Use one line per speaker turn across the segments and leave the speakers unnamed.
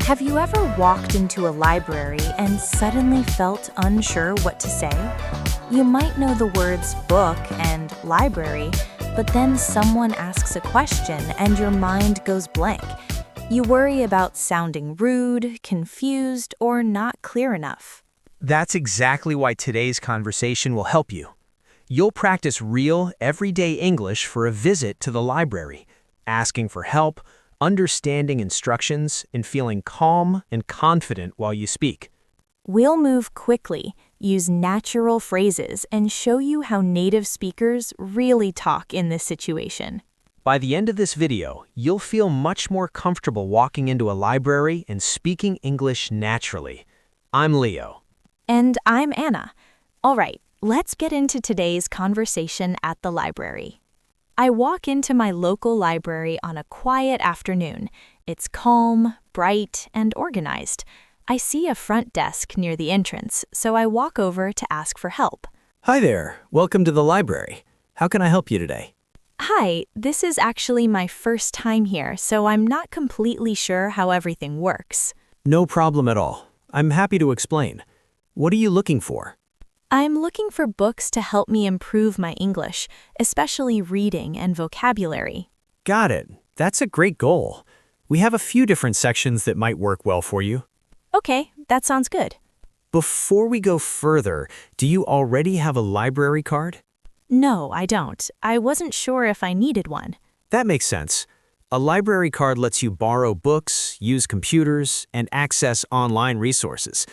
Have you ever walked into a library and suddenly felt unsure what to say? You might know the words book and library, but then someone asks a question and your mind goes blank. You worry about sounding rude, confused, or not clear enough.
That's exactly why today's conversation will help you. You'll practice real, everyday English for a visit to the library, asking for help, understanding instructions, and feeling calm and confident while you speak.
We'll move quickly, use natural phrases, and show you how native speakers really talk in this situation.
By the end of this video, you'll feel much more comfortable walking into a library and speaking English naturally. I'm Leo.
And I'm Anna. All right, let's get into today's conversation at the library. I walk into my local library on a quiet afternoon. It's calm, bright, and organized. I see a front desk near the entrance, so I walk over to ask for help.
Hi there. Welcome to the library. How can I help you today?
Hi, this is actually my first time here, so I'm not completely sure how everything works.
No problem at all. I'm happy to explain. What are you looking for?
I'm looking for books to help me improve my English, especially reading and vocabulary.
Got it. That's a great goal. We have a few different sections that might work well for you.
Okay, that sounds good.
Before we go further, do you already have a library card?
No, I don't. I wasn't sure if I needed one.
That makes sense. A library card lets you borrow books, use computers, and access online resources.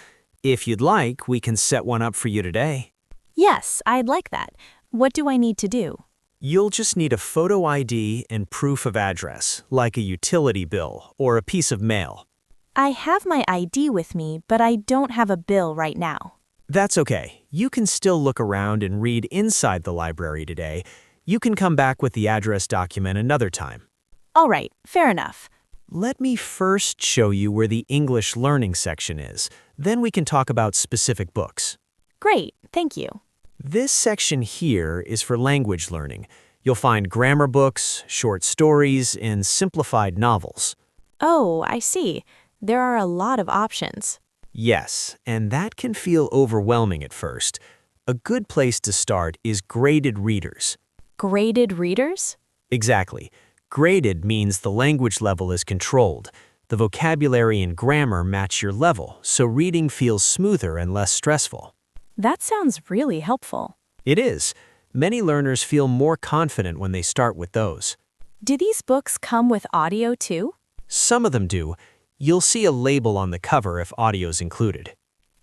If you'd like, we can set one up for you today.
Yes, I'd like that. What do I need to do?
You'll just need a photo ID and proof of address, like a utility bill or a piece of mail.
I have my ID with me, but I don't have a bill right now.
That's okay. You can still look around and read inside the library today. You can come back with the address document another time.
All right, fair enough.
Let me first show you where the English learning section is. Then we can talk about specific books.
Great, thank you.
This section here is for language learning. You'll find grammar books, short stories, and simplified novels.
Oh, I see. There are a lot of options.
Yes, and that can feel overwhelming at first. A good place to start is graded readers.
Graded readers?
Exactly. Graded means the language level is controlled. The vocabulary and grammar match your level, so reading feels smoother and less stressful.
That sounds really helpful.
It is. Many learners feel more confident when they start with those.
Do these books come with audio too?
Some of them do. You'll see a label on the cover if audio's included.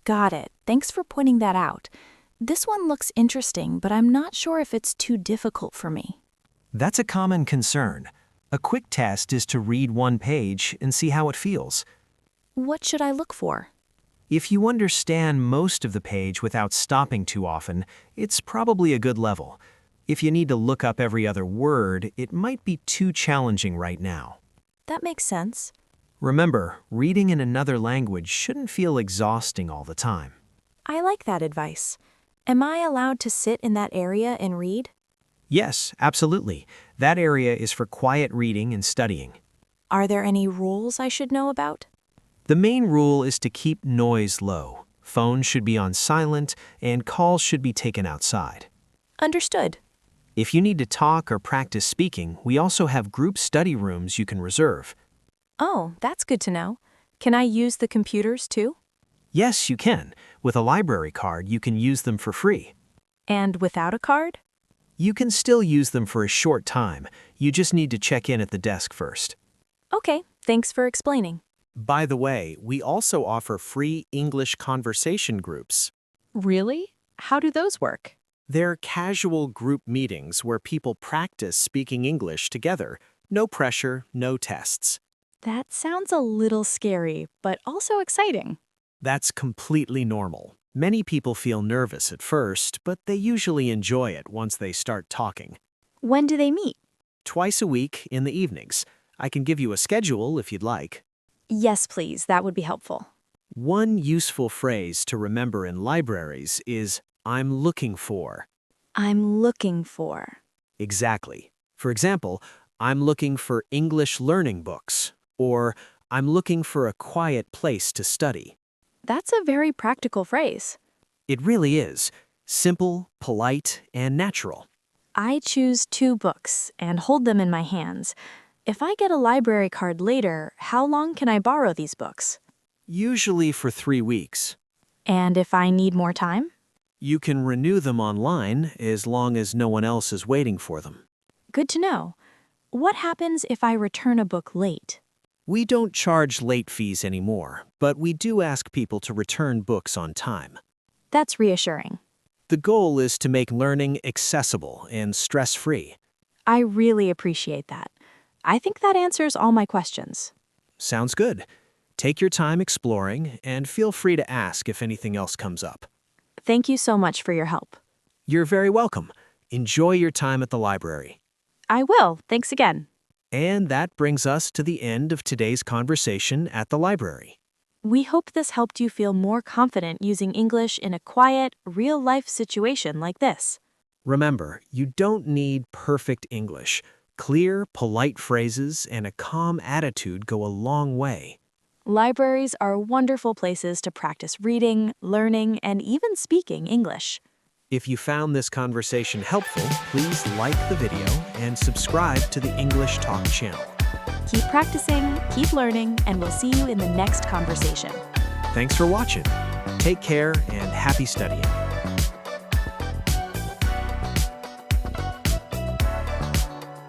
Got it. Thanks for pointing that out. This one looks interesting, but I'm not sure if it's too difficult for me.
That's a common concern. A quick test is to read one page and see how it feels.
What should I look for?
If you understand most of the page without stopping too often, it's probably a good level. If you need to look up every other word, it might be too challenging right now.
That makes sense.
Remember, reading in another language shouldn't feel exhausting all the time.
I like that advice. Am I allowed to sit in that area and read?
Yes, absolutely. That area is for quiet reading and studying.
Are there any rules I should know about?
The main rule is to keep noise low. Phones should be on silent, and calls should be taken outside.
Understood.
If you need to talk or practice speaking, we also have group study rooms you can reserve.
Oh, that's good to know. Can I use the computers too?
Yes, you can. With a library card, you can use them for free.
And without a card?
You can still use them for a short time. You just need to check in at the desk first.
Okay, thanks for explaining.
By the way, we also offer free English conversation groups.
Really? How do those work?
They're casual group meetings where people practice speaking English together. No pressure, no tests.
That sounds a little scary, but also exciting.
That's completely normal. Many people feel nervous at first, but they usually enjoy it once they start talking.
When do they meet?
Twice a week in the evenings. I can give you a schedule if you'd like.
Yes, please. That would be helpful.
One useful phrase to remember in libraries is, "I'm looking for."
I'm looking for.
Exactly. For example, "I'm looking for English learning books," or I'm looking for a quiet place to study.
That's a very practical phrase.
It really is. Simple, polite, and natural.
I choose 2 books and hold them in my hands. If I get a library card later, how long can I borrow these books?
Usually for 3 weeks.
And if I need more time?
You can renew them online as long as no one else is waiting for them.
Good to know. What happens if I return a book late?
We don't charge late fees anymore, but we do ask people to return books on time.
That's reassuring.
The goal is to make learning accessible and stress-free.
I really appreciate that. I think that answers all my questions.
Sounds good. Take your time exploring and feel free to ask if anything else comes up.
Thank you so much for your help.
You're very welcome. Enjoy your time at the library.
I will. Thanks again.
And that brings us to the end of today's conversation at the library.
We hope this helped you feel more confident using English in a quiet, real-life situation like this.
Remember, you don't need perfect English. Clear, polite phrases and a calm attitude go a long way.
Libraries are wonderful places to practice reading, learning, and even speaking English.
If you found this conversation helpful, please like the video and subscribe to the English Talk channel.
Keep practicing, keep learning, and we'll see you in the next conversation.
Thanks for watching. Take care and happy studying.